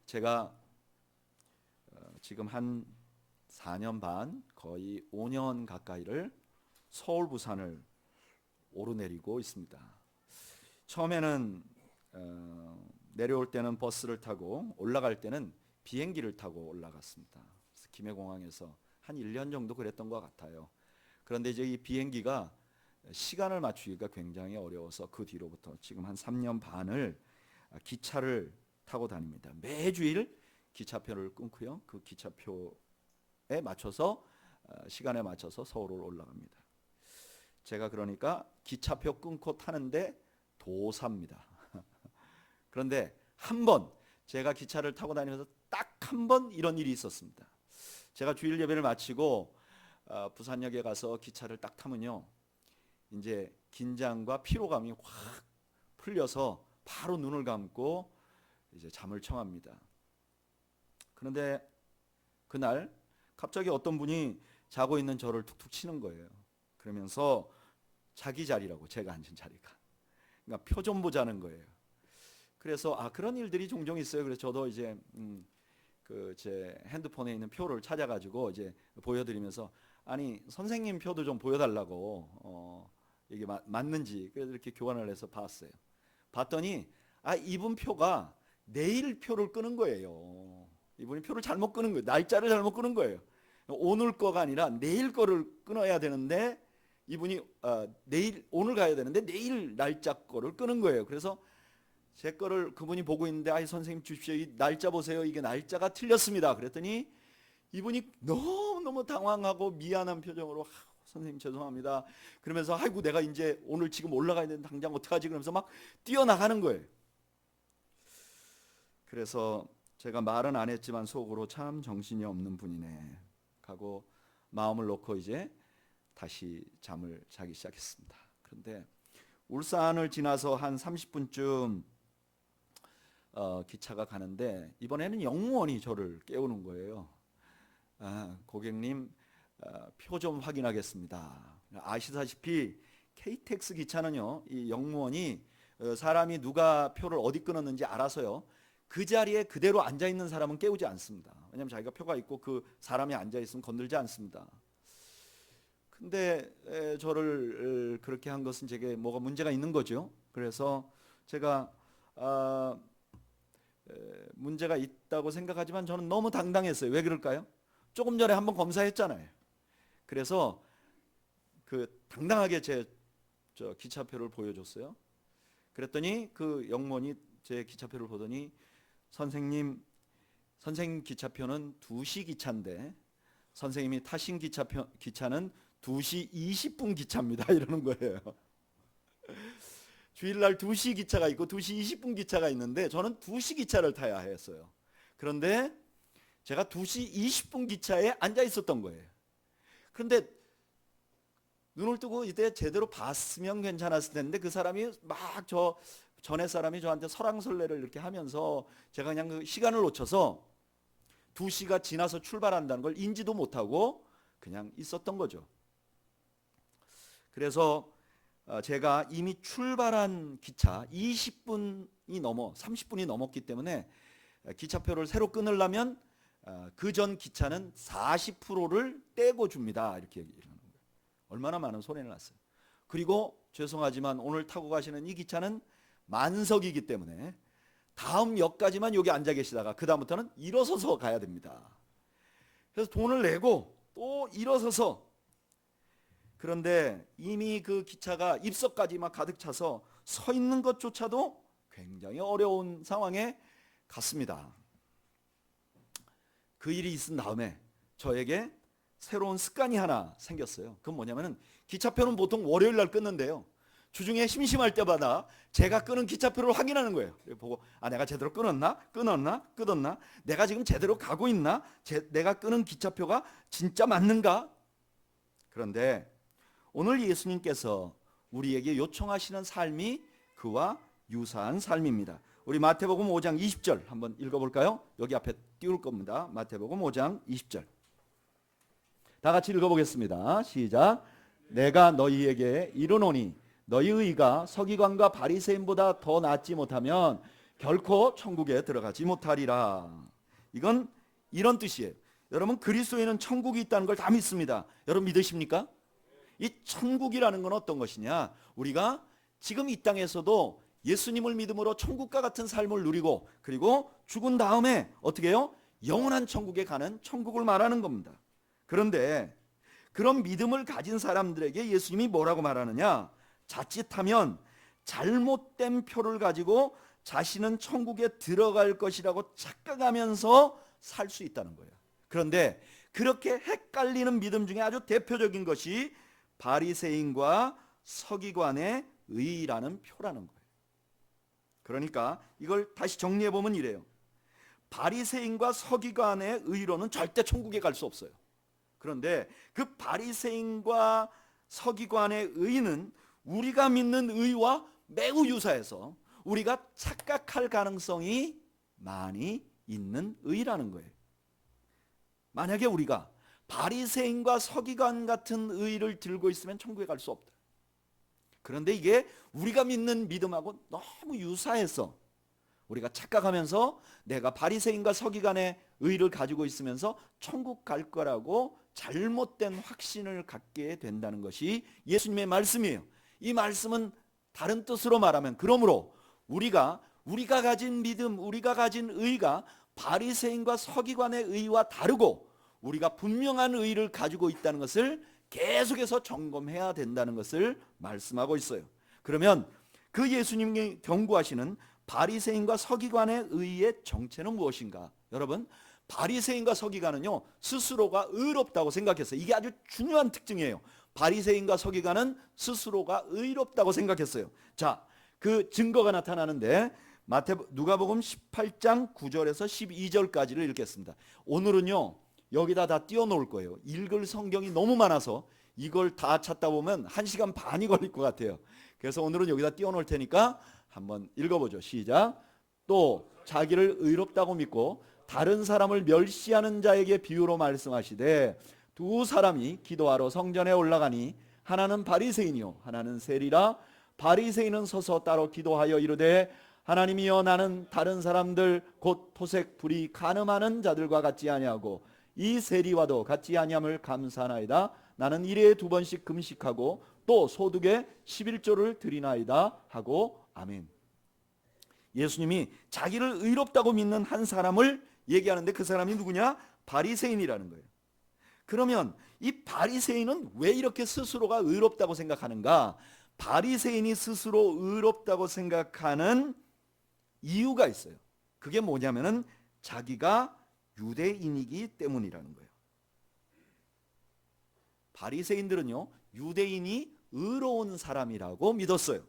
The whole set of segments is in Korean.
제가 지금 한 4년 반, 거의 5년 가까이를 서울 부산을 오르내리고 있습니다. 처음에는 내려올 때는 버스를 타고 올라갈 때는 비행기를 타고 올라갔습니다. 김해공항에서 한 1년 정도 그랬던 것 같아요. 그런데 이제 이 비행기가 시간을 맞추기가 굉장히 어려워서 그 뒤로부터 지금 한 3년 반을 기차를 타고 다닙니다. 매주일 기차표를 끊고요. 그 기차표에 맞춰서 시간에 맞춰서 서울을 올라갑니다. 제가 그러니까 기차표 끊고 타는데 도사입니다. 그런데 한 번 제가 기차를 타고 다니면서 딱 한 번 이런 일이 있었습니다. 제가 주일 예배를 마치고 부산역에 가서 기차를 딱 타면요, 이제 긴장과 피로감이 확 풀려서 바로 눈을 감고 이제 잠을 청합니다. 그런데 그날 갑자기 어떤 분이 자고 있는 저를 툭툭 치는 거예요. 그러면서 자기 자리라고, 제가 앉은 자리가. 그러니까 표 좀 보자는 거예요. 그래서 그런 일들이 종종 있어요. 그래서 저도 이제 제 핸드폰에 있는 표를 찾아가지고 이제 보여드리면서, 아니 선생님 표도 좀 보여달라고, 이게 맞는지 그래서 이렇게 교환을 해서 봤어요. 봤더니 이분 표가 내일 표를 끄는 거예요. 이분이 표를 잘못 끄는 거예요. 날짜를 잘못 끄는 거예요. 오늘 거가 아니라 내일 거를 끊어야 되는데 이분이 오늘 가야 되는데 내일 날짜 거를 끄는 거예요. 그래서 제 거를 그분이 보고 있는데, 선생님 주십시오, 이 날짜 보세요, 이게 날짜가 틀렸습니다. 그랬더니 이분이 너무 당황하고 미안한 표정으로, 선생님 죄송합니다 그러면서, 아이고 내가 이제 오늘 지금 올라가야 되는데 당장 어떡하지, 그러면서 막 뛰어나가는 거예요. 그래서 제가 말은 안 했지만 속으로 참 정신이 없는 분이네 하고 마음을 놓고 이제 다시 잠을 자기 시작했습니다. 그런데 울산을 지나서 한 30분쯤 기차가 가는데, 이번에는 영무원이 저를 깨우는 거예요. 고객님, 표 좀 확인하겠습니다. 아시다시피 KTX 기차는요, 이 영무원이 사람이 누가 표를 어디 끊었는지 알아서요, 그 자리에 그대로 앉아 있는 사람은 깨우지 않습니다. 왜냐하면 자기가 표가 있고 그 사람이 앉아 있으면 건들지 않습니다. 근데 저를 그렇게 한 것은 제게 뭐가 문제가 있는 거죠. 그래서 제가 문제가 있다고 생각하지만 저는 너무 당당했어요. 왜 그럴까요? 조금 전에 한번 검사했잖아요. 그래서 당당하게 저 기차표를 보여줬어요. 그랬더니 그 영무원이 제 기차표를 보더니, 선생님 기차표는 2시 기차인데 선생님이 타신 기차는 2시 20분 기차입니다. 이러는 거예요. 주일날 2시 기차가 있고 2시 20분 기차가 있는데 저는 2시 기차를 타야 했어요. 그런데 제가 2시 20분 기차에 앉아 있었던 거예요. 그런데 눈을 뜨고 이때 제대로 봤으면 괜찮았을 텐데, 그 사람이 막 전에 사람이 저한테 설왕설래를 이렇게 하면서 제가 그냥 그 시간을 놓쳐서 2시가 지나서 출발한다는 걸 인지도 못하고 그냥 있었던 거죠. 그래서 제가 이미 출발한 기차 20분이 넘어 30분이 넘었기 때문에 기차표를 새로 끊으려면 그 전 기차는 40%를 떼고 줍니다. 이렇게 얘기를 하는 거예요. 얼마나 많은 손해를 났어요. 그리고 죄송하지만 오늘 타고 가시는 이 기차는 만석이기 때문에 다음 역까지만 여기 앉아 계시다가 그 다음부터는 일어서서 가야 됩니다. 그래서 돈을 내고 또 일어서서, 그런데 이미 그 기차가 입석까지 막 가득 차서 서 있는 것조차도 굉장히 어려운 상황에 갔습니다. 그 일이 있은 다음에 저에게 새로운 습관이 하나 생겼어요. 그건 뭐냐면은, 기차표는 보통 월요일 날 끊는데요, 주중에 심심할 때마다 제가 끊은 기차표를 확인하는 거예요. 보고 내가 제대로 끊었나? 내가 지금 제대로 가고 있나? 내가 끊은 기차표가 진짜 맞는가? 그런데 오늘 예수님께서 우리에게 요청하시는 삶이 그와 유사한 삶입니다. 우리 마태복음 5장 20절 한번 읽어볼까요? 여기 앞에 띄울 겁니다. 마태복음 5장 20절. 다 같이 읽어보겠습니다. 시작. 내가 너희에게 이르노니 너희 의가 서기관과 바리새인보다 더 낫지 못하면 결코 천국에 들어가지 못하리라. 이건 이런 뜻이에요. 여러분, 그리스도에는 천국이 있다는 걸 다 믿습니다. 여러분 믿으십니까? 이 천국이라는 건 어떤 것이냐, 우리가 지금 이 땅에서도 예수님을 믿음으로 천국과 같은 삶을 누리고, 그리고 죽은 다음에 어떻게 해요? 영원한 천국에 가는 천국을 말하는 겁니다. 그런데 그런 믿음을 가진 사람들에게 예수님이 뭐라고 말하느냐, 자칫하면 잘못된 표를 가지고 자신은 천국에 들어갈 것이라고 착각하면서 살 수 있다는 거예요. 그런데 그렇게 헷갈리는 믿음 중에 아주 대표적인 것이 바리새인과 서기관의 의라는 표라는 거예요. 그러니까 이걸 다시 정리해 보면 이래요. 바리새인과 서기관의 의로는 절대 천국에 갈 수 없어요. 그런데 그 바리새인과 서기관의 의는 우리가 믿는 의와 매우 유사해서 우리가 착각할 가능성이 많이 있는 의라는 거예요. 만약에 우리가 바리새인과 서기관 같은 의를 들고 있으면 천국에 갈 수 없다. 그런데 이게 우리가 믿는 믿음하고 너무 유사해서 우리가 착각하면서 내가 바리새인과 서기관의 의를 가지고 있으면서 천국 갈 거라고 잘못된 확신을 갖게 된다는 것이 예수님의 말씀이에요. 이 말씀은 다른 뜻으로 말하면, 그러므로 우리가 가진 믿음, 우리가 가진 의가 바리새인과 서기관의 의와 다르고 우리가 분명한 의를 가지고 있다는 것을 계속해서 점검해야 된다는 것을 말씀하고 있어요. 그러면 그 예수님이 경고하시는 바리새인과 서기관의 의의 정체는 무엇인가? 여러분, 바리새인과 서기관은요, 스스로가 의롭다고 생각했어요. 이게 아주 중요한 특징이에요. 바리새인과 서기관은 스스로가 의롭다고 생각했어요. 자, 그 증거가 나타나는데 누가복음 18장 9절에서 12절까지를 읽겠습니다. 오늘은요, 여기다 다 띄워놓을 거예요. 읽을 성경이 너무 많아서 이걸 다 찾다 보면 1시간 반이 걸릴 것 같아요. 그래서 오늘은 여기다 띄워놓을 테니까 한번 읽어보죠. 시작. 또 자기를 의롭다고 믿고 다른 사람을 멸시하는 자에게 비유로 말씀하시되, 두 사람이 기도하러 성전에 올라가니 하나는 바리새인이요 하나는 세리라. 바리새인은 서서 따로 기도하여 이르되, 하나님이여, 나는 다른 사람들 곧 토색 불이 간음하는 자들과 같지 아니하고 이 세리와도 같지 아니함을 감사하나이다. 나는 일에 2번씩 금식하고 또 소득의 11조를 드리나이다 하고 아멘. 예수님이 자기를 의롭다고 믿는 한 사람을 얘기하는데 그 사람이 누구냐? 바리새인이라는 거예요. 그러면 이 바리새인은 왜 이렇게 스스로가 의롭다고 생각하는가? 바리새인이 스스로 의롭다고 생각하는 이유가 있어요. 그게 뭐냐면은 자기가 유대인이기 때문이라는 거예요. 바리새인들은요, 유대인이 의로운 사람이라고 믿었어요.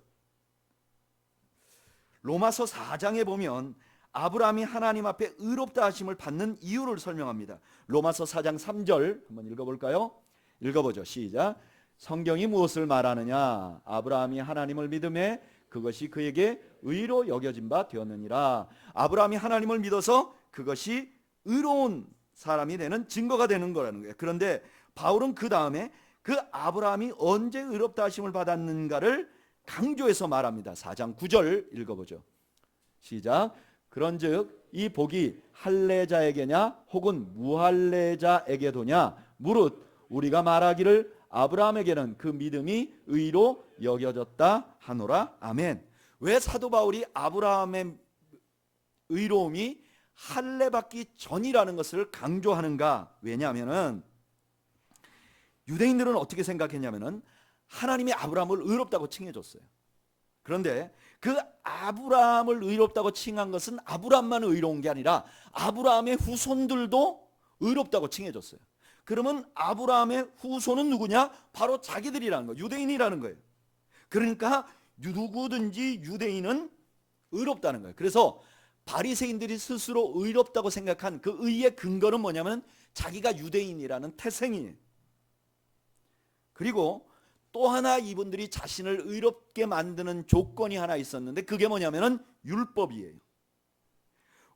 로마서 4장에 보면 아브라함이 하나님 앞에 의롭다 하심을 받는 이유를 설명합니다. 로마서 4장 3절 한번 읽어볼까요? 읽어보죠. 시작. 성경이 무엇을 말하느냐? 아브라함이 하나님을 믿음에 그것이 그에게 의로 여겨진 바 되었느니라. 아브라함이 하나님을 믿어서 그것이 의로운 사람이 되는 증거가 되는 거라는 거예요. 그런데 바울은 그 다음에 그 아브라함이 언제 의롭다 하심을 받았는가를 강조해서 말합니다. 4장 9절 읽어보죠. 시작. 그런즉 이 복이 할례자에게냐 혹은 무할례자에게도냐? 무릇 우리가 말하기를 아브라함에게는 그 믿음이 의로 여겨졌다 하노라. 아멘. 왜 사도 바울이 아브라함의 의로움이 할례받기 전이라는 것을 강조하는가? 왜냐하면은 유대인들은 어떻게 생각했냐면은 하나님이 아브라함을 의롭다고 칭해줬어요. 그런데 그 아브라함을 의롭다고 칭한 것은 아브라함만 의로운 게 아니라 아브라함의 후손들도 의롭다고 칭해줬어요. 그러면 아브라함의 후손은 누구냐? 바로 자기들이라는 거예요. 유대인이라는 거예요. 그러니까 누구든지 유대인은 의롭다는 거예요. 그래서 바리새인들이 스스로 의롭다고 생각한 그 의의 근거는 뭐냐면 자기가 유대인이라는 태생이에요. 그리고 또 하나 이분들이 자신을 의롭게 만드는 조건이 하나 있었는데 그게 뭐냐면은 율법이에요.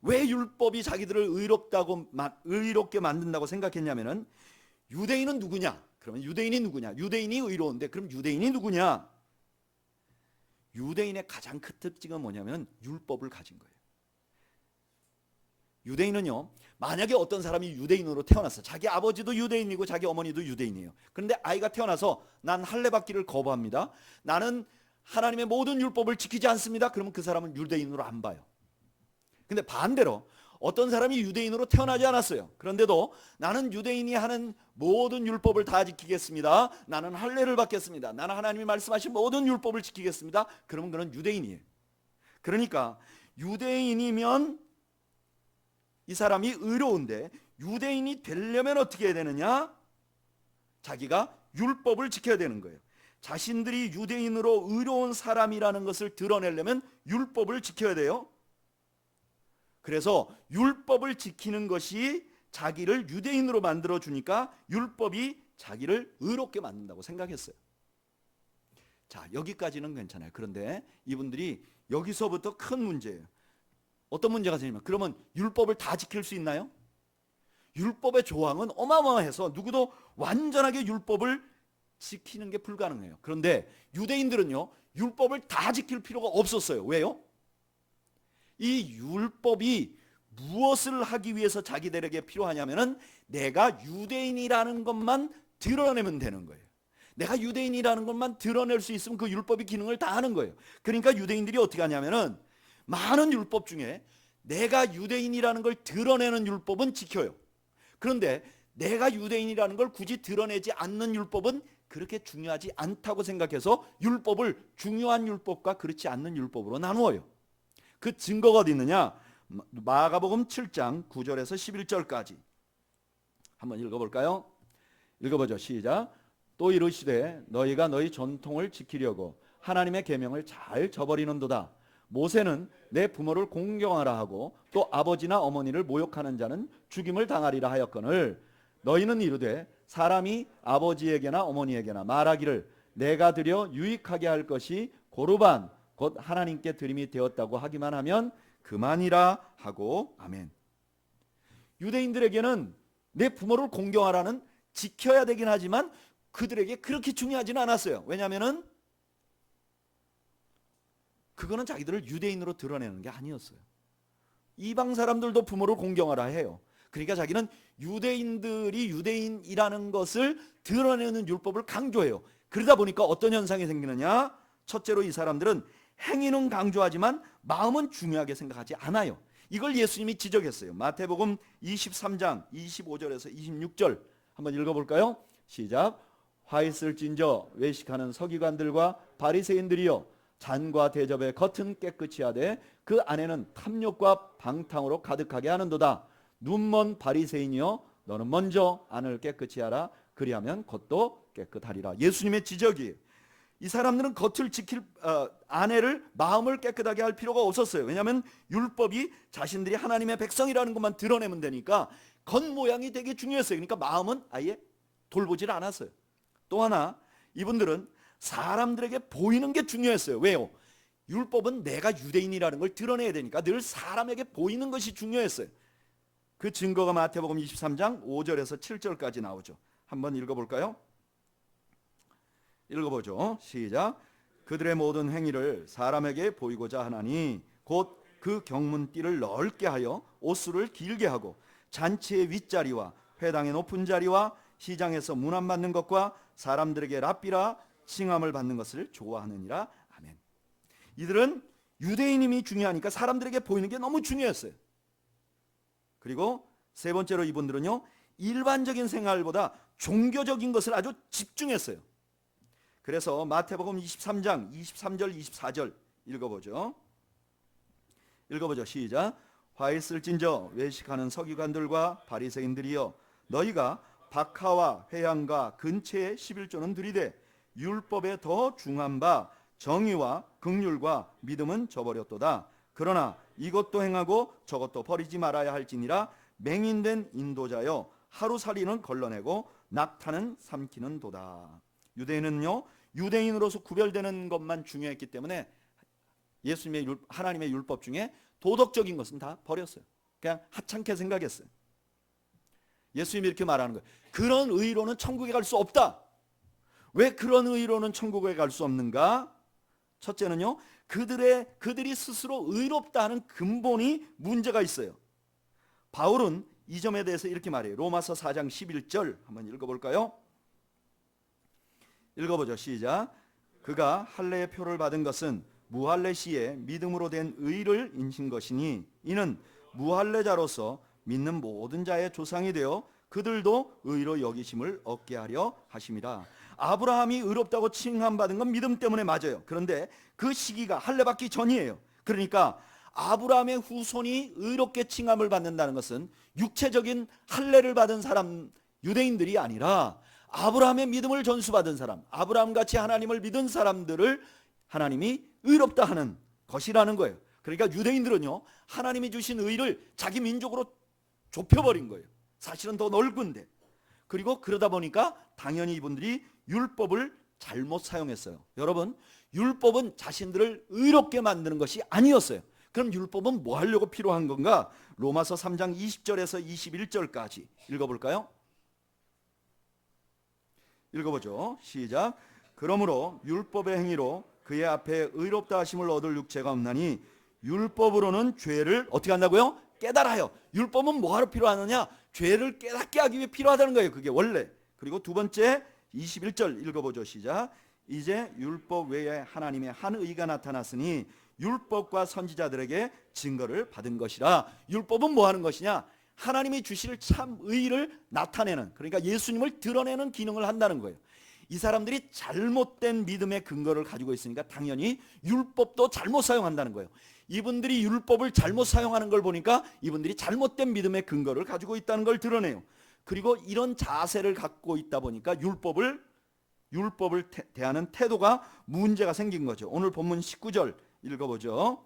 왜 율법이 자기들을 의롭게 만든다고 생각했냐면은 유대인은 누구냐? 그러면 유대인이 누구냐? 유대인이 의로운데 그럼 유대인이 누구냐? 유대인의 가장 큰 특징은 뭐냐면 율법을 가진 거예요. 유대인은요, 만약에 어떤 사람이 유대인으로 태어났어. 자기 아버지도 유대인이고 자기 어머니도 유대인이에요. 그런데 아이가 태어나서 난 할례 받기를 거부합니다. 나는 하나님의 모든 율법을 지키지 않습니다. 그러면 그 사람은 유대인으로 안 봐요. 근데 반대로 어떤 사람이 유대인으로 태어나지 않았어요. 그런데도 나는 유대인이 하는 모든 율법을 다 지키겠습니다. 나는 할례를 받겠습니다. 나는 하나님이 말씀하신 모든 율법을 지키겠습니다. 그러면 그는 유대인이에요. 그러니까 유대인이면 이 사람이 의로운데 유대인이 되려면 어떻게 해야 되느냐? 자기가 율법을 지켜야 되는 거예요. 자신들이 유대인으로 의로운 사람이라는 것을 드러내려면 율법을 지켜야 돼요. 그래서 율법을 지키는 것이 자기를 유대인으로 만들어 주니까 율법이 자기를 의롭게 만든다고 생각했어요. 자, 여기까지는 괜찮아요. 그런데 이분들이 여기서부터 큰 문제예요. 어떤 문제가 생기면 그러면 율법을 다 지킬 수 있나요? 율법의 조항은 어마어마해서 누구도 완전하게 율법을 지키는 게 불가능해요. 그런데 유대인들은요, 율법을 다 지킬 필요가 없었어요. 왜요? 이 율법이 무엇을 하기 위해서 자기들에게 필요하냐면은 내가 유대인이라는 것만 드러내면 되는 거예요. 내가 유대인이라는 것만 드러낼 수 있으면 그 율법이 기능을 다 하는 거예요. 그러니까 유대인들이 어떻게 하냐면은 많은 율법 중에 내가 유대인이라는 걸 드러내는 율법은 지켜요. 그런데 내가 유대인이라는 걸 굳이 드러내지 않는 율법은 그렇게 중요하지 않다고 생각해서 율법을 중요한 율법과 그렇지 않는 율법으로 나누어요. 그 증거가 어디 있느냐? 마가복음 7장 9절에서 11절까지 한번 읽어볼까요? 읽어보죠. 시작. 또 이르시되 너희가 너희 전통을 지키려고 하나님의 계명을 잘 저버리는도다. 모세는 내 부모를 공경하라 하고 또 아버지나 어머니를 모욕하는 자는 죽임을 당하리라 하였거늘 너희는 이르되 사람이 아버지에게나 어머니에게나 말하기를 내가 드려 유익하게 할 것이 고르반 곧 하나님께 드림이 되었다고 하기만 하면 그만이라 하고 아멘. 유대인들에게는 내 부모를 공경하라는 지켜야 되긴 하지만 그들에게 그렇게 중요하지는 않았어요. 왜냐하면은 그거는 자기들을 유대인으로 드러내는 게 아니었어요. 이방 사람들도 부모를 공경하라 해요. 그러니까 자기는 유대인들이 유대인이라는 것을 드러내는 율법을 강조해요. 그러다 보니까 어떤 현상이 생기느냐? 첫째로 이 사람들은 행위는 강조하지만 마음은 중요하게 생각하지 않아요. 이걸 예수님이 지적했어요. 마태복음 23장 25절에서 26절 한번 읽어볼까요? 시작. 화 있을진저 외식하는 서기관들과 바리새인들이여 잔과 대접의 겉은 깨끗이 하되 그 안에는 탐욕과 방탕으로 가득하게 하는도다. 눈먼 바리새인이여 너는 먼저 안을 깨끗이 하라. 그리하면 겉도 깨끗하리라. 예수님의 지적이에요. 이 사람들은 겉을 지킬 안에를 마음을 깨끗하게 할 필요가 없었어요. 왜냐하면 율법이 자신들이 하나님의 백성이라는 것만 드러내면 되니까 겉모양이 되게 중요했어요. 그러니까 마음은 아예 돌보질 않았어요. 또 하나 이분들은 사람들에게 보이는 게 중요했어요. 왜요? 율법은 내가 유대인이라는 걸 드러내야 되니까 늘 사람에게 보이는 것이 중요했어요. 그 증거가 마태복음 23장 5절에서 7절까지 나오죠. 한번 읽어볼까요? 읽어보죠. 시작. 그들의 모든 행위를 사람에게 보이고자 하나니 곧 그 경문띠를 넓게 하여 옷수를 길게 하고 잔치의 윗자리와 회당의 높은 자리와 시장에서 문안 받는 것과 사람들에게 랍비라 칭함을 받는 것을 좋아하느니라. 아멘. 이들은 유대인임이 중요하니까 사람들에게 보이는 게 너무 중요했어요. 그리고 세 번째로 이분들은요, 일반적인 생활보다 종교적인 것을 아주 집중했어요. 그래서 마태복음 23장 23절 24절 읽어보죠. 시작. 화 있을진저 외식하는 서기관들과 바리새인들이여 너희가 박하와 회향과 근체의 11조는 들이되 율법에 더 중한 바 정의와 긍휼과 믿음은 저버렸도다. 그러나 이것도 행하고 저것도 버리지 말아야 할지니라. 맹인된 인도자여 하루살이는 걸러내고 낙타는 삼키는 도다. 유대인은요, 유대인으로서 구별되는 것만 중요했기 때문에 예수님의 하나님의 율법 중에 도덕적인 것은 다 버렸어요. 그냥 하찮게 생각했어요. 예수님이 이렇게 말하는 거예요. 그런 의로는 천국에 갈 수 없다. 왜 그런 의로는 천국에 갈 수 없는가? 첫째는요, 그들이 스스로 의롭다 하는 근본이 문제가 있어요. 바울은 이 점에 대해서 이렇게 말해요. 로마서 4장 11절 한번 읽어볼까요? 읽어보죠. 시작. 그가 할례의 표를 받은 것은 무할례 시에 믿음으로 된 의를 인신 것이니 이는 무할례자로서 믿는 모든 자의 조상이 되어 그들도 의로 여기심을 얻게 하려 하심이라. 아브라함이 의롭다고 칭함받은 건 믿음 때문에 맞아요. 그런데 그 시기가 할례 받기 전이에요. 그러니까 아브라함의 후손이 의롭게 칭함을 받는다는 것은 육체적인 할례를 받은 사람 유대인들이 아니라 아브라함의 믿음을 전수받은 사람, 아브라함같이 하나님을 믿은 사람들을 하나님이 의롭다 하는 것이라는 거예요. 그러니까 유대인들은요, 하나님이 주신 의를 자기 민족으로 좁혀버린 거예요. 사실은 더 넓은데. 그리고 그러다 보니까 당연히 이분들이 율법을 잘못 사용했어요. 여러분, 율법은 자신들을 의롭게 만드는 것이 아니었어요. 그럼 율법은 뭐 하려고 필요한 건가? 로마서 3장 20절에서 21절까지 읽어볼까요? 읽어보죠. 시작. 그러므로 율법의 행위로 그의 앞에 의롭다 하심을 얻을 육체가 없나니 율법으로는 죄를 어떻게 한다고요? 깨달아요. 율법은 뭐하러 필요하느냐? 죄를 깨닫게 하기 위해 필요하다는 거예요. 그게 원래. 그리고 두 번째 21절 읽어보죠. 시작. 이제 율법 외에 하나님의 한 의가 나타났으니 율법과 선지자들에게 증거를 받은 것이라. 율법은 뭐 하는 것이냐? 하나님이 주실 참 의를 나타내는, 그러니까 예수님을 드러내는 기능을 한다는 거예요. 이 사람들이 잘못된 믿음의 근거를 가지고 있으니까 당연히 율법도 잘못 사용한다는 거예요. 이분들이 율법을 잘못 사용하는 걸 보니까 이분들이 잘못된 믿음의 근거를 가지고 있다는 걸 드러내요. 그리고 이런 자세를 갖고 있다 보니까 율법을 대하는 태도가 문제가 생긴 거죠. 오늘 본문 19절 읽어보죠.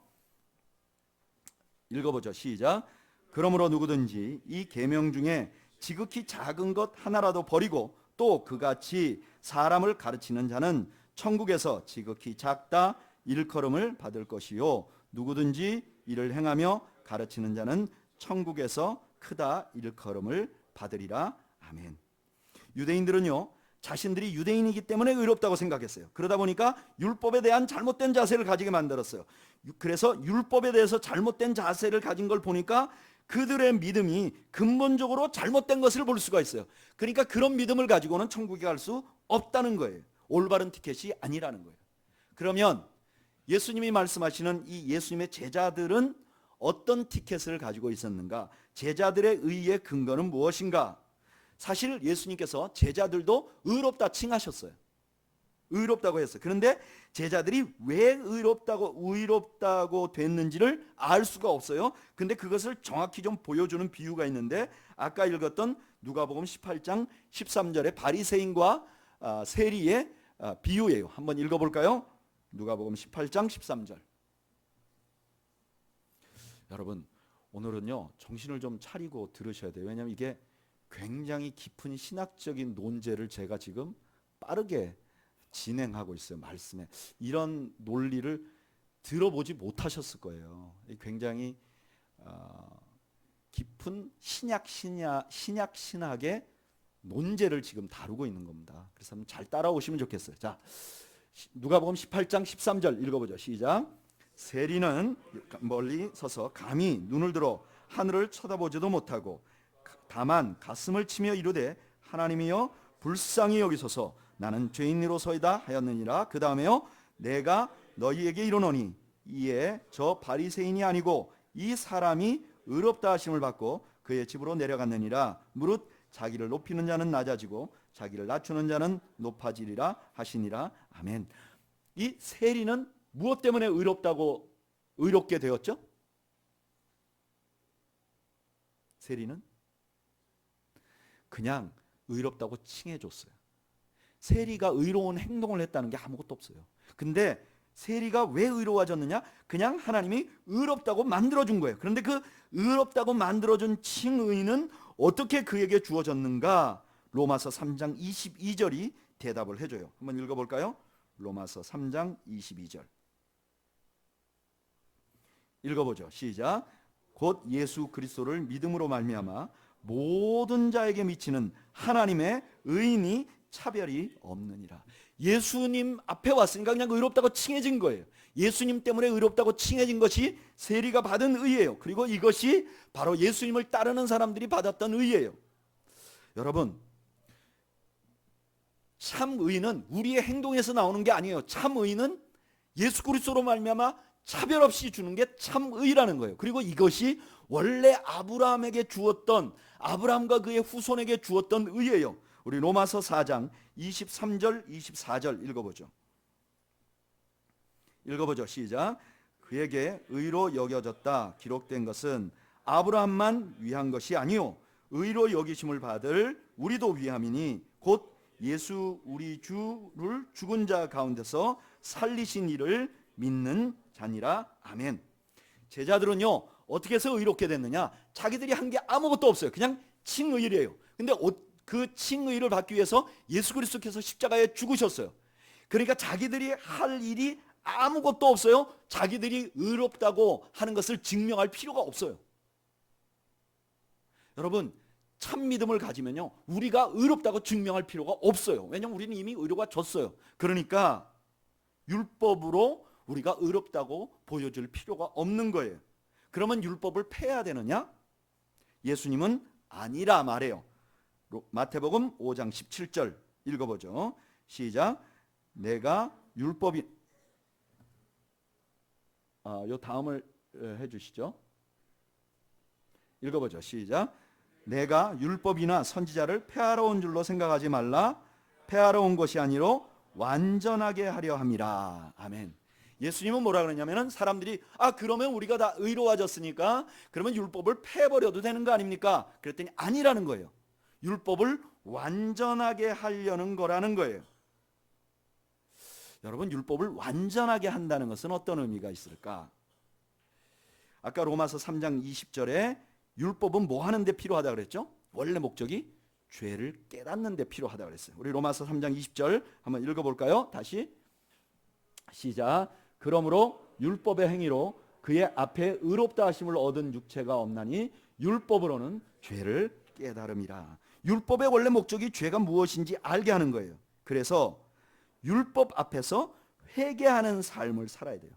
시작. 그러므로 누구든지 이 계명 중에 지극히 작은 것 하나라도 버리고 또 그같이 사람을 가르치는 자는 천국에서 지극히 작다 일컬음을 받을 것이요 누구든지 이를 행하며 가르치는 자는 천국에서 크다 일컬음을 받으리라. 아멘. 유대인들은요, 자신들이 유대인이기 때문에 의롭다고 생각했어요. 그러다 보니까 율법에 대한 잘못된 자세를 가지게 만들었어요. 그래서 율법에 대해서 잘못된 자세를 가진 걸 보니까 그들의 믿음이 근본적으로 잘못된 것을 볼 수가 있어요. 그러니까 그런 믿음을 가지고는 천국에 갈 수 없다는 거예요. 올바른 티켓이 아니라는 거예요. 그러면 예수님이 말씀하시는 이 예수님의 제자들은 어떤 티켓을 가지고 있었는가? 제자들의 의의 근거는 무엇인가? 사실 예수님께서 제자들도 의롭다 칭하셨어요. 의롭다고 했어요. 그런데 제자들이 왜 의롭다고 됐는지를 알 수가 없어요. 근데 그것을 정확히 좀 보여주는 비유가 있는데 아까 읽었던 누가복음 18장 13절의 바리새인과 세리의 비유예요. 한번 읽어볼까요? 누가복음 18장 13절. 여러분, 오늘은요 정신을 좀 차리고 들으셔야 돼요. 왜냐하면 이게 굉장히 깊은 신학적인 논제를 제가 지금 빠르게 진행하고 있어요. 말씀에 이런 논리를 들어보지 못하셨을 거예요. 굉장히 깊은 신학의 논제를 지금 다루고 있는 겁니다. 그래서 한번 잘 따라오시면 좋겠어요. 자, 누가복음 18장 13절 읽어보죠. 시작. 세리는 멀리 서서 감히 눈을 들어 하늘을 쳐다보지도 못하고 다만 가슴을 치며 이르되 하나님이여 불쌍히 여기소서 나는 죄인으로서이다 하였느니라. 그 다음에요, 내가 너희에게 이르노니 이에 저 바리새인이 아니고 이 사람이 의롭다 하심을 받고 그의 집으로 내려갔느니라. 무릇 자기를 높이는 자는 낮아지고 자기를 낮추는 자는 높아지리라 하시니라. 아멘. 이 세리는 무엇 때문에 의롭게 되었죠? 세리는 그냥 의롭다고 칭해줬어요. 세리가 의로운 행동을 했다는 게 아무것도 없어요. 근데 세리가 왜 의로워졌느냐? 그냥 하나님이 의롭다고 만들어준 거예요. 그런데 그 의롭다고 만들어준 칭의는 어떻게 그에게 주어졌는가? 로마서 3장 22절이 대답을 해줘요. 한번 읽어볼까요? 로마서 3장 22절 읽어보죠. 시작. 곧 예수 그리스도를 믿음으로 말미암아 모든 자에게 미치는 하나님의 의인이 차별이 없느니라. 예수님 앞에 왔으니까 그냥 의롭다고 칭해진 거예요. 예수님 때문에 의롭다고 칭해진 것이 세리가 받은 의예요. 그리고 이것이 바로 예수님을 따르는 사람들이 받았던 의예요. 여러분, 참 의는 우리의 행동에서 나오는 게 아니에요. 참 의는 예수 그리스도로 말미암아 차별 없이 주는 게 참 의라는 거예요. 그리고 이것이 원래 아브라함에게 주었던, 아브라함과 그의 후손에게 주었던 의예요. 우리 로마서 4장 23절 24절 읽어보죠. 시작. 그에게 의로 여겨졌다 기록된 것은 아브라함만 위한 것이 아니요 의로 여기심을 받을 우리도 위함이니 곧 예수 우리 주를 죽은 자 가운데서 살리신 이를 믿는 자니라. 아멘. 제자들은요 어떻게 해서 의롭게 됐느냐? 자기들이 한 게 아무것도 없어요. 그냥 칭의래요. 근데 그 칭의를 받기 위해서 예수 그리스도께서 십자가에 죽으셨어요. 그러니까 자기들이 할 일이 아무것도 없어요. 자기들이 의롭다고 하는 것을 증명할 필요가 없어요. 여러분, 참 믿음을 가지면요 우리가 의롭다고 증명할 필요가 없어요. 왜냐하면 우리는 이미 의로가 졌어요. 그러니까 율법으로 우리가 의롭다고 보여줄 필요가 없는 거예요. 그러면 율법을 폐해야 되느냐? 예수님은 아니라 말해요. 마태복음 5장 17절 읽어보죠. 시작. 내가 율법이 요 다음을 해주시죠. 읽어보죠. 시작. 내가 율법이나 선지자를 폐하러 온 줄로 생각하지 말라. 폐하러 온 것이 아니로 완전하게 하려 함이라. 아멘. 예수님은 뭐라 그러냐면은 사람들이 그러면 우리가 다 의로워졌으니까 그러면 율법을 폐해버려도 되는 거 아닙니까? 그랬더니 아니라는 거예요. 율법을 완전하게 하려는 거라는 거예요. 여러분, 율법을 완전하게 한다는 것은 어떤 의미가 있을까? 아까 로마서 3장 20절에 율법은 뭐 하는 데 필요하다 그랬죠? 원래 목적이 죄를 깨닫는 데 필요하다 그랬어요. 우리 로마서 3장 20절 한번 읽어볼까요? 다시 시작. 그러므로 율법의 행위로 그의 앞에 의롭다 하심을 얻은 육체가 없나니 율법으로는 죄를 깨달음이라. 율법의 원래 목적이 죄가 무엇인지 알게 하는 거예요. 그래서 율법 앞에서 회개하는 삶을 살아야 돼요.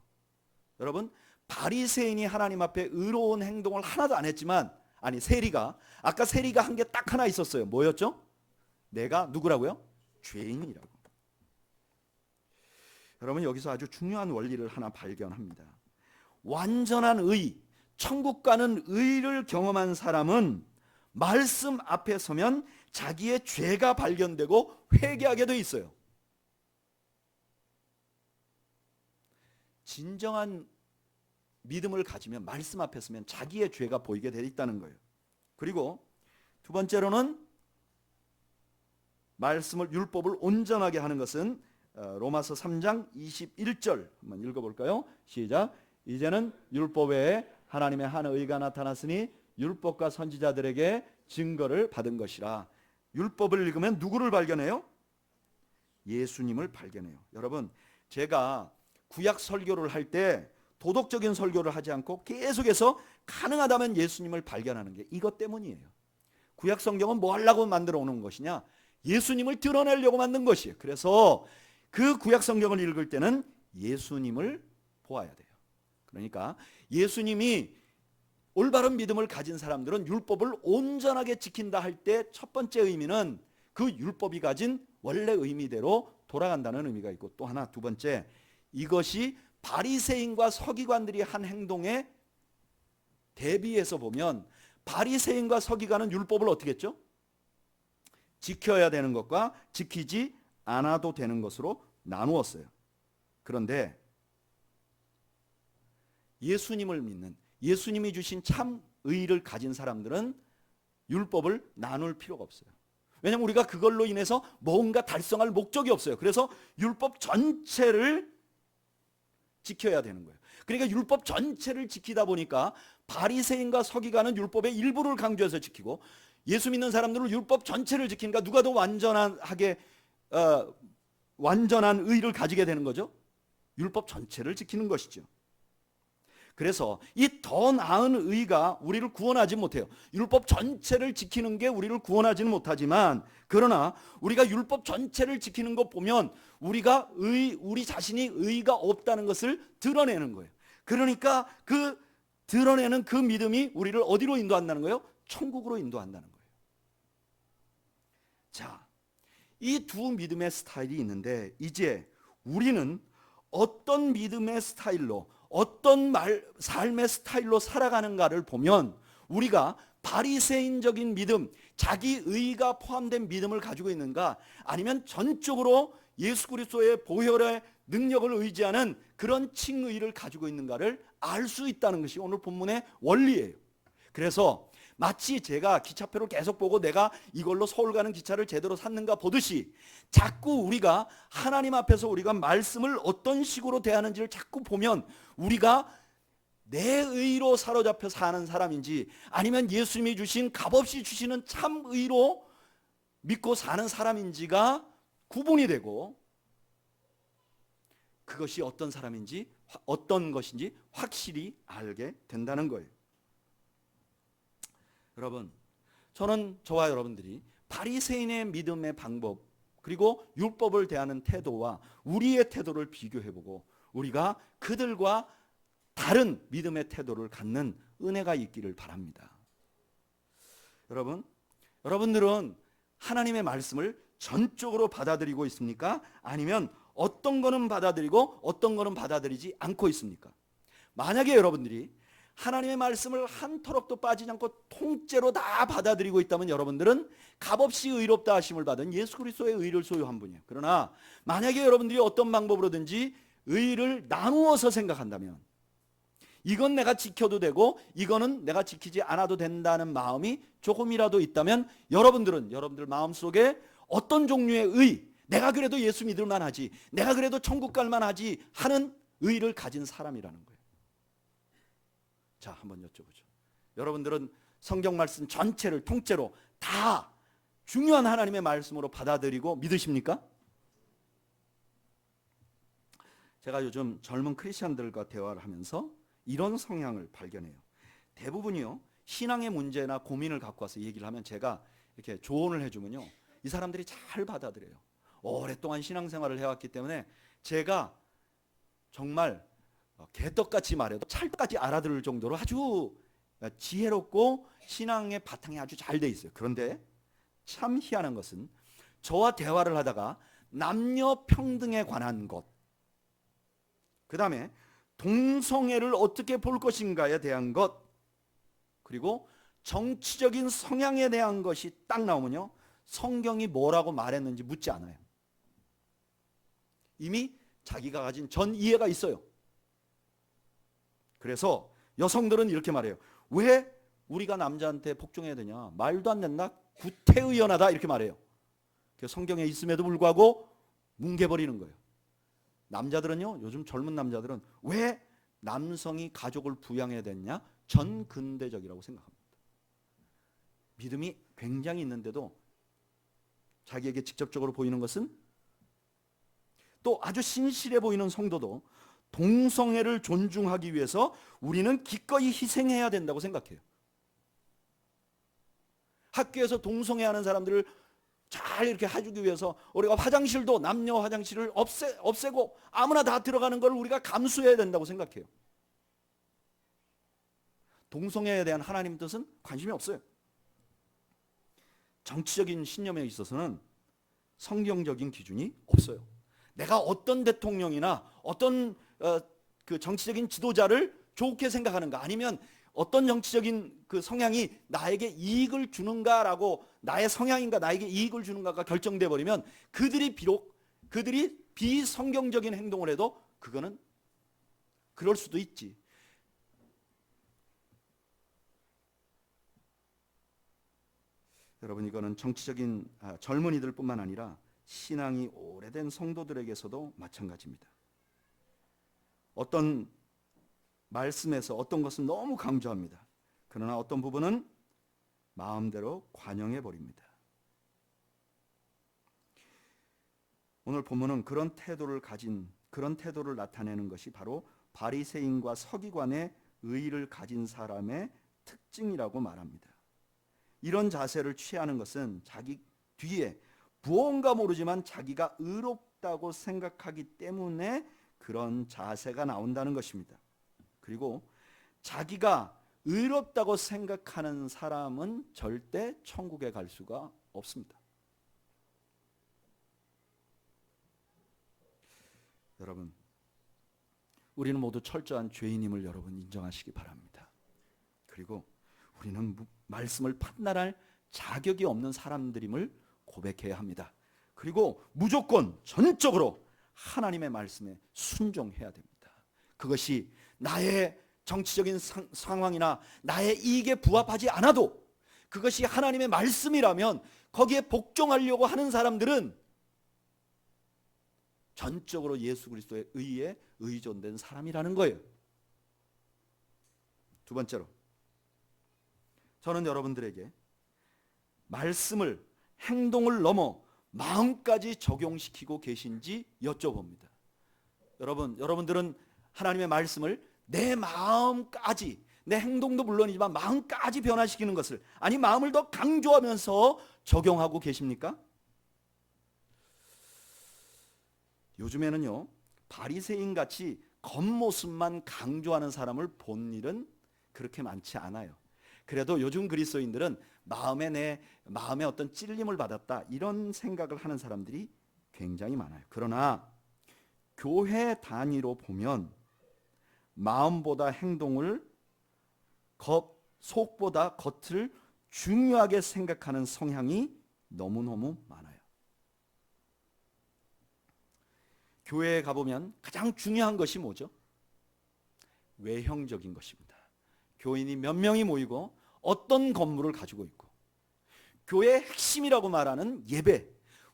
여러분, 바리새인이 하나님 앞에 의로운 행동을 하나도 안 했지만, 세리가 아까 세리가 한 게 딱 하나 있었어요. 뭐였죠? 내가 누구라고요? 죄인이라고. 여러분, 여기서 아주 중요한 원리를 하나 발견합니다. 완전한 의, 천국 가는 의를 경험한 사람은 말씀 앞에 서면 자기의 죄가 발견되고 회개하게 돼 있어요. 진정한 믿음을 가지면 말씀 앞에 서면 자기의 죄가 보이게 돼 있다는 거예요. 그리고 두 번째로는 말씀을, 율법을 온전하게 하는 것은 로마서 3장 21절 한번 읽어볼까요? 시작. 이제는 율법 외에 하나님의 한 의가 나타났으니 율법과 선지자들에게 증거를 받은 것이라. 율법을 읽으면 누구를 발견해요? 예수님을 발견해요. 여러분, 제가 구약 설교를 할 때 도덕적인 설교를 하지 않고 계속해서 가능하다면 예수님을 발견하는 게 이것 때문이에요. 구약 성경은 뭐 하려고 만들어 오는 것이냐? 예수님을 드러내려고 만든 것이에요. 그래서 그 구약 성경을 읽을 때는 예수님을 보아야 돼요. 그러니까 예수님이 올바른 믿음을 가진 사람들은 율법을 온전하게 지킨다 할 때 첫 번째 의미는 그 율법이 가진 원래 의미대로 돌아간다는 의미가 있고, 또 하나, 두 번째, 이것이 바리새인과 서기관들이 한 행동에 대비해서 보면 바리새인과 서기관은 율법을 어떻게 했죠? 지켜야 되는 것과 지키지 않아도 되는 것으로 나누었어요. 그런데 예수님을 믿는, 예수님이 주신 참 의를 가진 사람들은 율법을 나눌 필요가 없어요. 왜냐하면 우리가 그걸로 인해서 뭔가 달성할 목적이 없어요. 그래서 율법 전체를 지켜야 되는 거예요. 그러니까 율법 전체를 지키다 보니까 바리새인과 서기관은 율법의 일부를 강조해서 지키고, 예수 믿는 사람들은 율법 전체를 지키니까 누가 더 완전한 의를 가지게 되는 거죠? 율법 전체를 지키는 것이죠. 그래서 이 더 나은 의가 우리를 구원하지 못해요. 율법 전체를 지키는 게 우리를 구원하지는 못하지만, 그러나 우리가 율법 전체를 지키는 것 보면 우리 자신이 의가 없다는 것을 드러내는 거예요. 그러니까 그 드러내는 그 믿음이 우리를 어디로 인도한다는 거예요? 천국으로 인도한다는 거예요. 자, 이 두 믿음의 스타일이 있는데, 이제 우리는 어떤 믿음의 스타일로, 어떤 삶의 스타일로 살아가는가를 보면, 우리가 바리새인적인 믿음, 자기 의가 포함된 믿음을 가지고 있는가, 아니면 전적으로 예수 그리스도의 보혈의 능력을 의지하는 그런 칭의를 가지고 있는가를 알 수 있다는 것이 오늘 본문의 원리예요. 그래서 마치 제가 기차표를 계속 보고 내가 이걸로 서울 가는 기차를 제대로 샀는가 보듯이, 자꾸 우리가 하나님 앞에서 우리가 말씀을 어떤 식으로 대하는지를 자꾸 보면, 우리가 내 의로 사로잡혀 사는 사람인지, 아니면 예수님이 주신 값없이 주시는 참 의로 믿고 사는 사람인지가 구분이 되고, 그것이 어떤 사람인지, 어떤 것인지 확실히 알게 된다는 거예요. 여러분, 저는 저와 여러분들이 바리새인의 믿음의 방법, 그리고 율법을 대하는 태도와 우리의 태도를 비교해보고, 우리가 그들과 다른 믿음의 태도를 갖는 은혜가 있기를 바랍니다. 여러분들은 하나님의 말씀을 전적으로 받아들이고 있습니까? 아니면 어떤 거는 받아들이고 어떤 거는 받아들이지 않고 있습니까? 만약에 여러분들이 하나님의 말씀을 한 터럭도 빠지지 않고 통째로 다 받아들이고 있다면, 여러분들은 값없이 의롭다 하심을 받은 예수 그리스도의 의를 소유한 분이에요. 그러나 만약에 여러분들이 어떤 방법으로든지 의를 나누어서 생각한다면, 이건 내가 지켜도 되고 이거는 내가 지키지 않아도 된다는 마음이 조금이라도 있다면, 여러분들 마음속에 어떤 종류의 의, 내가 그래도 예수 믿을 만하지, 내가 그래도 천국 갈 만하지 하는 의를 가진 사람이라는 거예요. 자, 한번 여쭤보죠. 여러분들은 성경 말씀 전체를 통째로 다 중요한 하나님의 말씀으로 받아들이고 믿으십니까? 제가 요즘 젊은 크리스천들과 대화를 하면서 이런 성향을 발견해요. 대부분이요, 신앙의 문제나 고민을 갖고 와서 얘기를 하면 제가 이렇게 조언을 해주면요, 이 사람들이 잘 받아들여요. 오랫동안 신앙생활을 해왔기 때문에 제가 정말 개떡같이 말해도 찰떡같이 알아들을 정도로 아주 지혜롭고 신앙의 바탕이 아주 잘 돼 있어요. 그런데 참 희한한 것은, 저와 대화를 하다가 남녀 평등에 관한 것, 그 다음에 동성애를 어떻게 볼 것인가에 대한 것, 그리고 정치적인 성향에 대한 것이 딱 나오면요, 성경이 뭐라고 말했는지 묻지 않아요. 이미 자기가 가진 전 이해가 있어요. 그래서 여성들은 이렇게 말해요. 왜 우리가 남자한테 복종해야 되냐? 말도 안 된다. 구태의연하다. 이렇게 말해요. 성경에 있음에도 불구하고 뭉개버리는 거예요. 남자들은요, 요즘 젊은 남자들은 왜 남성이 가족을 부양해야 되냐? 전근대적이라고 생각합니다. 믿음이 굉장히 있는데도 자기에게 직접적으로 보이는 것은, 또 아주 신실해 보이는 성도도 동성애를 존중하기 위해서 우리는 기꺼이 희생해야 된다고 생각해요. 학교에서 동성애하는 사람들을 잘 이렇게 해주기 위해서 우리가 화장실도 남녀 화장실을 없애고 아무나 다 들어가는 걸 우리가 감수해야 된다고 생각해요. 동성애에 대한 하나님 뜻은 관심이 없어요. 정치적인 신념에 있어서는 성경적인 기준이 없어요. 내가 어떤 대통령이나 어떤 그 정치적인 지도자를 좋게 생각하는가, 아니면 어떤 정치적인 그 성향이 나에게 이익을 주는가라고, 나의 성향인가 나에게 이익을 주는가가 결정돼 버리면, 그들이 비성경적인 행동을 해도 그거는 그럴 수도 있지. 여러분, 이거는 정치적인 젊은이들뿐만 아니라 신앙이 오래된 성도들에게서도 마찬가지입니다. 어떤 말씀에서 어떤 것은 너무 강조합니다. 그러나 어떤 부분은 마음대로 관용해 버립니다. 오늘 본문은 그런 태도를 나타내는 것이 바로 바리새인과 서기관의 의의를 가진 사람의 특징이라고 말합니다. 이런 자세를 취하는 것은 자기 뒤에 무언가 모르지만 자기가 의롭다고 생각하기 때문에 그런 자세가 나온다는 것입니다. 그리고 자기가 의롭다고 생각하는 사람은 절대 천국에 갈 수가 없습니다. 여러분, 우리는 모두 철저한 죄인임을 여러분 인정하시기 바랍니다. 그리고 우리는 말씀을 판단할 자격이 없는 사람들임을 고백해야 합니다. 그리고 무조건 전적으로 하나님의 말씀에 순종해야 됩니다. 그것이 나의 정치적인 상황이나 나의 이익에 부합하지 않아도 그것이 하나님의 말씀이라면 거기에 복종하려고 하는 사람들은 전적으로 예수 그리스도의 의에 의존된 사람이라는 거예요. 두 번째로, 저는 여러분들에게 말씀을 행동을 넘어 마음까지 적용시키고 계신지 여쭤봅니다. 여러분들은 하나님의 말씀을 내 마음까지, 내 행동도 물론이지만 마음까지 변화시키는 것을, 아니 마음을 더 강조하면서 적용하고 계십니까? 요즘에는요, 바리새인 같이 겉모습만 강조하는 사람을 본 일은 그렇게 많지 않아요. 그래도 요즘 그리스도인들은 마음에 어떤 찔림을 받았다, 이런 생각을 하는 사람들이 굉장히 많아요. 그러나 교회 단위로 보면 마음보다 행동을, 속보다 겉을 중요하게 생각하는 성향이 너무너무 많아요. 교회에 가보면 가장 중요한 것이 뭐죠? 외형적인 것입니다. 교인이 몇 명이 모이고 어떤 건물을 가지고 있고, 교회의 핵심이라고 말하는 예배,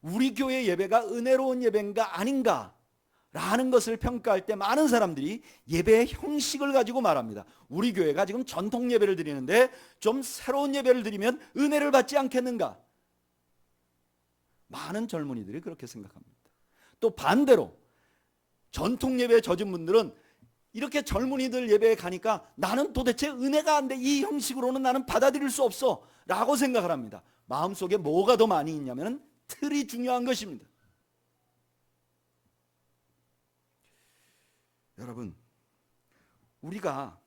우리 교회 예배가 은혜로운 예배인가 아닌가 라는 것을 평가할 때 많은 사람들이 예배의 형식을 가지고 말합니다. 우리 교회가 지금 전통 예배를 드리는데 좀 새로운 예배를 드리면 은혜를 받지 않겠는가? 많은 젊은이들이 그렇게 생각합니다. 또 반대로 전통 예배에 젖은 분들은 이렇게 젊은이들 예배에 가니까 나는 도대체 은혜가 안 돼, 이 형식으로는 나는 받아들일 수 없어 라고 생각을 합니다. 마음속에 뭐가 더 많이 있냐면 틀이 중요한 것입니다. 여러분, 우리가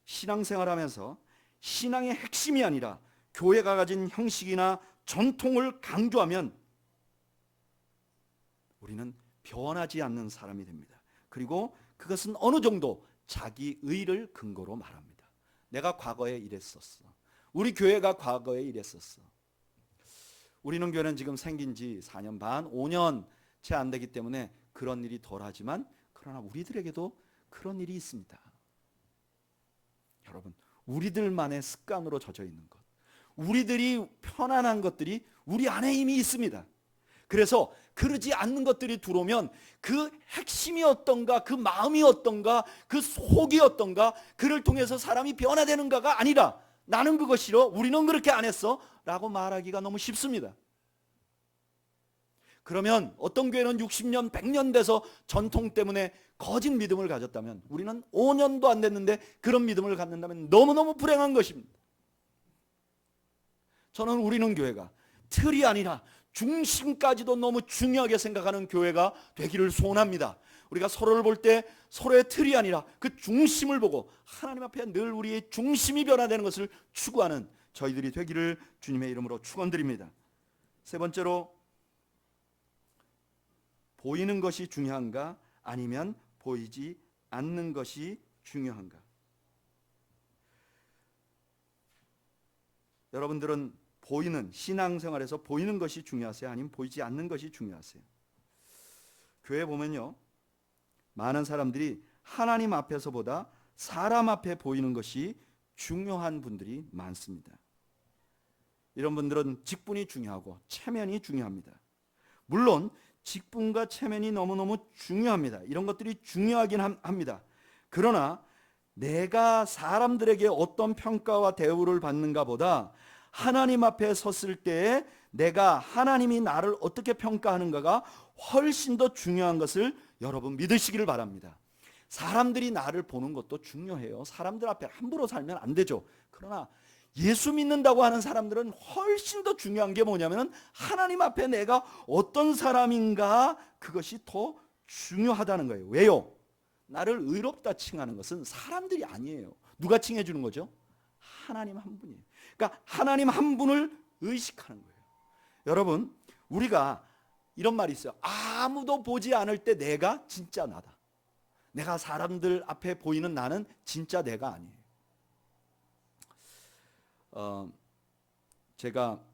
신앙생활하면서 신앙의 핵심이 아니라 교회가 가진 형식이나 전통을 강조하면 우리는 변하지 않는 사람이 됩니다. 그리고 그것은 어느 정도 자기 의를 근거로 말합니다. 내가 과거에 이랬었어. 우리 교회가 과거에 이랬었어. 우리는 교회는 지금 생긴 지 4년 반, 5년 채 안 되기 때문에 그런 일이 덜하지만, 그러나 우리들에게도 그런 일이 있습니다. 여러분, 우리들만의 습관으로 젖어 있는 것, 우리들이 편안한 것들이 우리 안에 이미 있습니다. 그래서 그러지 않는 것들이 들어오면 그 핵심이 어떤가, 그 마음이 어떤가, 그 속이 어떤가, 그를 통해서 사람이 변화되는가가 아니라 나는 그거 싫어, 우리는 그렇게 안 했어 라고 말하기가 너무 쉽습니다. 그러면 어떤 교회는 60년, 100년 돼서 전통 때문에 거짓 믿음을 가졌다면, 우리는 5년도 안 됐는데 그런 믿음을 갖는다면 너무너무 불행한 것입니다. 저는 우리는 교회가 틀이 아니라 중심까지도 너무 중요하게 생각하는 교회가 되기를 소원합니다. 우리가 서로를 볼 때 서로의 틀이 아니라 그 중심을 보고 하나님 앞에 늘 우리의 중심이 변화되는 것을 추구하는 저희들이 되기를 주님의 이름으로 축원드립니다. 세 번째로, 보이는 것이 중요한가 아니면 보이지 않는 것이 중요한가? 여러분들은 보이는, 신앙생활에서 보이는 것이 중요하세요? 아니면 보이지 않는 것이 중요하세요? 교회 보면요, 많은 사람들이 하나님 앞에서보다 사람 앞에 보이는 것이 중요한 분들이 많습니다. 이런 분들은 직분이 중요하고 체면이 중요합니다. 물론 직분과 체면이 너무너무 중요합니다. 이런 것들이 중요하긴 합니다. 그러나 내가 사람들에게 어떤 평가와 대우를 받는가 보다 하나님 앞에 섰을 때 내가 하나님이 나를 어떻게 평가하는가가 훨씬 더 중요한 것을 여러분 믿으시기를 바랍니다. 사람들이 나를 보는 것도 중요해요. 사람들 앞에 함부로 살면 안 되죠. 그러나 예수 믿는다고 하는 사람들은 훨씬 더 중요한 게 뭐냐면 하나님 앞에 내가 어떤 사람인가, 그것이 더 중요하다는 거예요. 왜요? 나를 의롭다 칭하는 것은 사람들이 아니에요. 누가 칭해 주는 거죠? 하나님 한 분이에요. 그러니까 하나님 한 분을 의식하는 거예요. 여러분, 우리가 이런 말이 있어요. 아무도 보지 않을 때 내가 진짜 나다. 내가 사람들 앞에 보이는 나는 진짜 내가 아니에요. 제가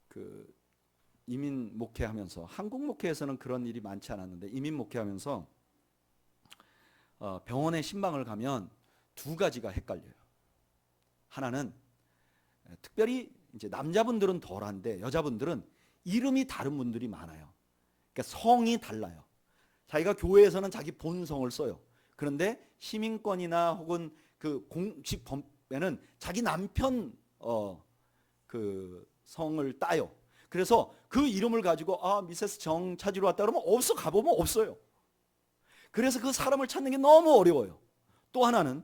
그 이민 목회하면서, 한국 목회에서는 그런 일이 많지 않았는데 이민 목회하면서 병원에 신방을 가면 두 가지가 헷갈려요. 하나는 특별히 이제 남자분들은 덜한데 여자분들은 이름이 다른 분들이 많아요. 그러니까 성이 달라요. 자기가 교회에서는 자기 본성을 써요. 그런데 시민권이나 혹은 그 공식 법에는 자기 남편 그 성을 따요. 그래서 그 이름을 가지고 미세스 정 찾으러 왔다 그러면 가보면 없어요. 그래서 그 사람을 찾는 게 너무 어려워요. 또 하나는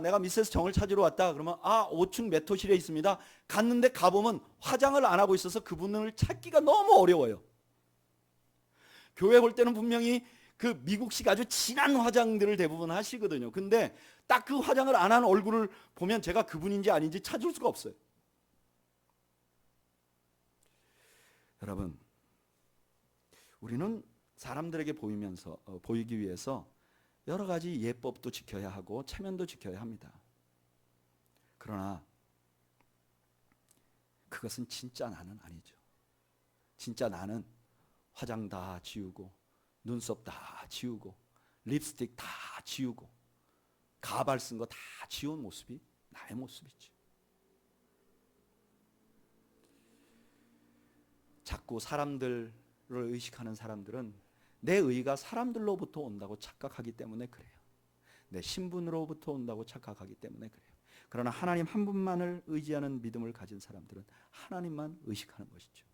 내가 미세스 정을 찾으러 왔다 그러면 5층 몇 호실에 있습니다. 갔는데 가보면 화장을 안 하고 있어서 그분을 찾기가 너무 어려워요. 교회 볼 때는 분명히 그 미국식 아주 진한 화장들을 대부분 하시거든요. 근데 딱 그 화장을 안 한 얼굴을 보면 제가 그분인지 아닌지 찾을 수가 없어요. 여러분, 우리는 사람들에게 보이기 위해서 여러 가지 예법도 지켜야 하고 체면도 지켜야 합니다. 그러나 그것은 진짜 나는 아니죠. 진짜 나는 화장 다 지우고 눈썹 다 지우고 립스틱 다 지우고 가발 쓴 거 다 지운 모습이 나의 모습이죠. 자꾸 사람들을 의식하는 사람들은 내 의가 사람들로부터 온다고 착각하기 때문에 그래요. 내 신분으로부터 온다고 착각하기 때문에 그래요. 그러나 하나님 한 분만을 의지하는 믿음을 가진 사람들은 하나님만 의식하는 것이죠.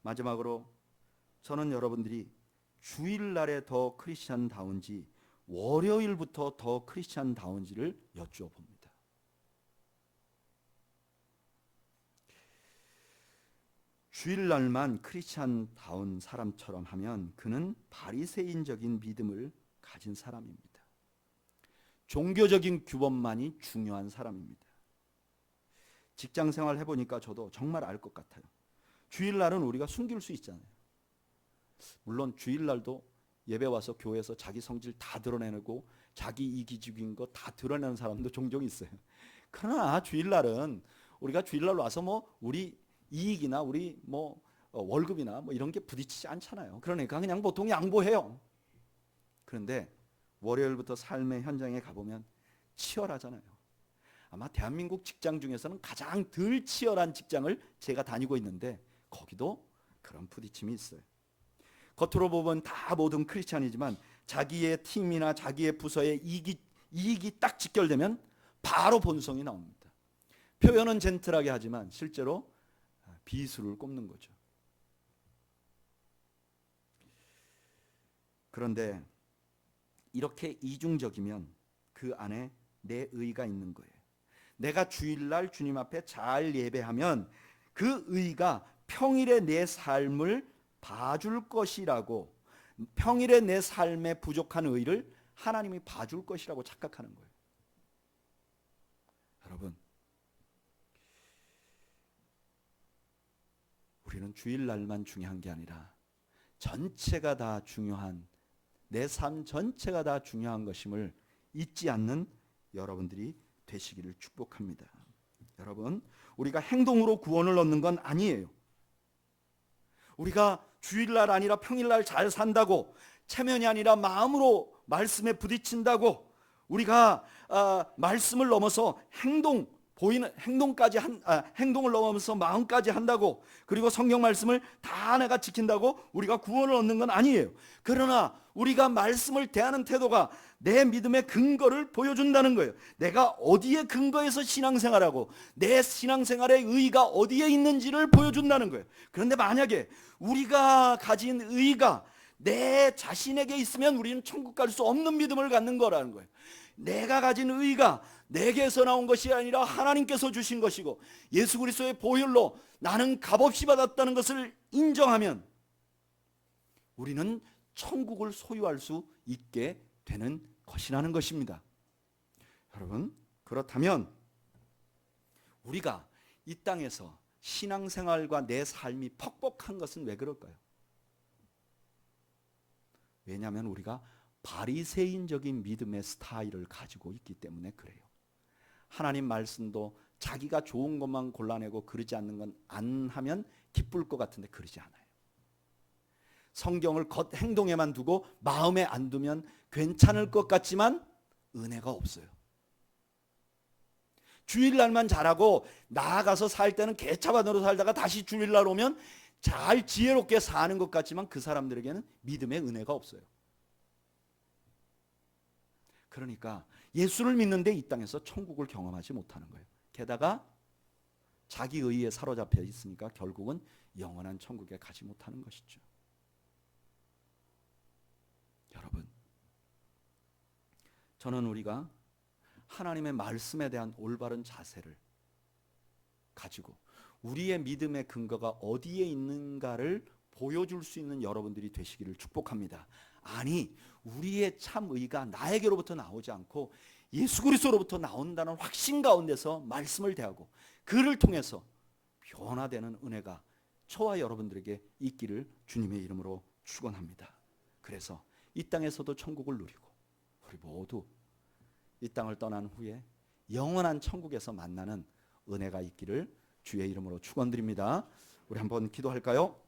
마지막으로 저는 여러분들이 주일날에 더 크리스찬다운지 월요일부터 더 크리스찬다운지를 여쭈어 봅니다. 주일날만 크리스찬다운 사람처럼 하면 그는 바리새인적인 믿음을 가진 사람입니다. 종교적인 규범만이 중요한 사람입니다. 직장생활 해보니까 저도 정말 알 것 같아요. 주일날은 우리가 숨길 수 있잖아요. 물론 주일날도 예배 와서 교회에서 자기 성질 다 드러내고 자기 이기적인 거 다 드러내는 사람도 종종 있어요. 그러나 주일날은 우리가 주일날 와서 우리 이익이나 우리 월급이나 이런 게 부딪히지 않잖아요. 그러니까 그냥 보통 양보해요. 그런데 월요일부터 삶의 현장에 가보면 치열하잖아요. 아마 대한민국 직장 중에서는 가장 덜 치열한 직장을 제가 다니고 있는데 거기도 그런 부딪힘이 있어요. 겉으로 보면 다 모든 크리스찬이지만 자기의 팀이나 자기의 부서의 이익이 딱 직결되면 바로 본성이 나옵니다. 표현은 젠틀하게 하지만 실제로 비수를 꼽는 거죠. 그런데 이렇게 이중적이면 그 안에 내 의가 있는 거예요. 내가 주일날 주님 앞에 잘 예배하면 그 의가 평일에 내 삶을 봐줄 것이라고, 평일에 내 삶에 부족한 의를 하나님이 봐줄 것이라고 착각하는 거예요. 여러분, 우리는 주일날만 중요한 게 아니라 전체가 다 중요한, 내 삶 전체가 다 중요한 것임을 잊지 않는 여러분들이 되시기를 축복합니다. 여러분, 우리가 행동으로 구원을 얻는 건 아니에요. 우리가 주일날 아니라 평일날 잘 산다고, 체면이 아니라 마음으로 말씀에 부딪힌다고, 우리가 말씀을 넘어서 행동을 넘어서 마음까지 한다고, 그리고 성경 말씀을 다 내가 지킨다고 우리가 구원을 얻는 건 아니에요. 그러나 우리가 말씀을 대하는 태도가 내 믿음의 근거를 보여준다는 거예요. 내가 어디에 근거해서 신앙생활하고 내 신앙생활의 의의가 어디에 있는지를 보여준다는 거예요. 그런데 만약에 우리가 가진 의의가 내 자신에게 있으면 우리는 천국 갈 수 없는 믿음을 갖는 거라는 거예요. 내가 가진 의가 내게서 나온 것이 아니라 하나님께서 주신 것이고 예수 그리스도의 보혈로 나는 값없이 받았다는 것을 인정하면 우리는 천국을 소유할 수 있게 되는 것이라는 것입니다. 여러분, 그렇다면 우리가 이 땅에서 신앙생활과 내 삶이 퍽퍽한 것은 왜 그럴까요? 왜냐하면 우리가 바리새인적인 믿음의 스타일을 가지고 있기 때문에 그래요. 하나님 말씀도 자기가 좋은 것만 골라내고 그러지 않는 건 안 하면 기쁠 것 같은데 그러지 않아요. 성경을 겉 행동에만 두고 마음에 안 두면 괜찮을 것 같지만 은혜가 없어요. 주일날만 잘하고 나아가서 살 때는 개차반으로 살다가 다시 주일날 오면 잘 지혜롭게 사는 것 같지만 그 사람들에게는 믿음의 은혜가 없어요. 그러니까 예수를 믿는데 이 땅에서 천국을 경험하지 못하는 거예요. 게다가 자기 의에 사로잡혀 있으니까 결국은 영원한 천국에 가지 못하는 것이죠. 여러분, 저는 우리가 하나님의 말씀에 대한 올바른 자세를 가지고 우리의 믿음의 근거가 어디에 있는가를 보여줄 수 있는 여러분들이 되시기를 축복합니다. 아니, 우리의 참 의가 나에게로부터 나오지 않고 예수 그리스도로부터 나온다는 확신 가운데서 말씀을 대하고 그를 통해서 변화되는 은혜가 저와 여러분들에게 있기를 주님의 이름으로 축원합니다. 그래서 이 땅에서도 천국을 누리고 우리 모두 이 땅을 떠난 후에 영원한 천국에서 만나는 은혜가 있기를 주의 이름으로 축원드립니다. 우리 한번 기도할까요?